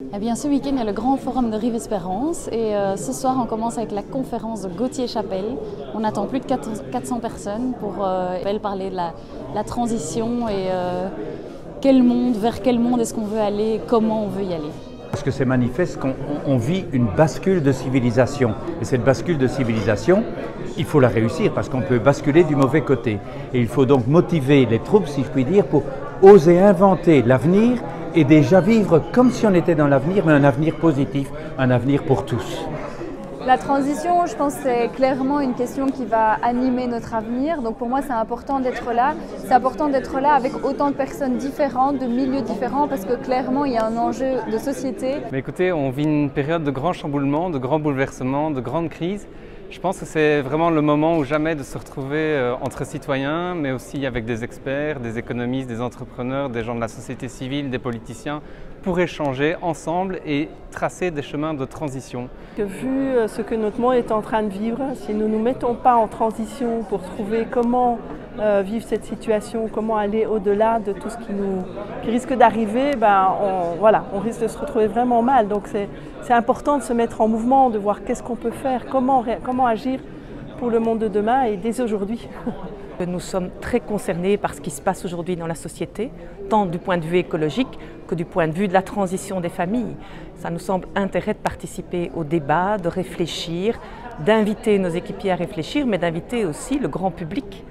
Eh bien, ce week-end, il y a le grand forum de Rive Espérance et ce soir, on commence avec la conférence de Gauthier Chapelle. On attend plus de 400 personnes pour parler de la transition et vers quel monde est-ce qu'on veut aller, comment on veut y aller. Parce que c'est manifeste qu'on vit une bascule de civilisation. Et cette bascule de civilisation, il faut la réussir parce qu'on peut basculer du mauvais côté. Et il faut donc motiver les troupes, si je puis dire, pour oser inventer l'avenir et déjà vivre comme si on était dans l'avenir, mais un avenir positif, un avenir pour tous. La transition, je pense, c'est clairement une question qui va animer notre avenir. Donc pour moi, c'est important d'être là. C'est important d'être là avec autant de personnes différentes, de milieux différents, parce que clairement, il y a un enjeu de société. Mais écoutez, on vit une période de grands chamboulements, de grands bouleversements, de grandes crises. Je pense que c'est vraiment le moment ou jamais de se retrouver entre citoyens, mais aussi avec des experts, des économistes, des entrepreneurs, des gens de la société civile, des politiciens, pour échanger ensemble et tracer des chemins de transition. Vu ce que notre monde est en train de vivre, si nous ne nous mettons pas en transition pour trouver comment vivre cette situation, comment aller au-delà de tout ce qui risque d'arriver, on risque de se retrouver vraiment mal. Donc c'est important de se mettre en mouvement, de voir qu'est-ce qu'on peut faire, comment agir pour le monde de demain et dès aujourd'hui. Nous sommes très concernés par ce qui se passe aujourd'hui dans la société, tant du point de vue écologique que du point de vue de la transition des familles. Ça nous semble intérêt de participer au débat, de réfléchir, d'inviter nos équipiers à réfléchir, mais d'inviter aussi le grand public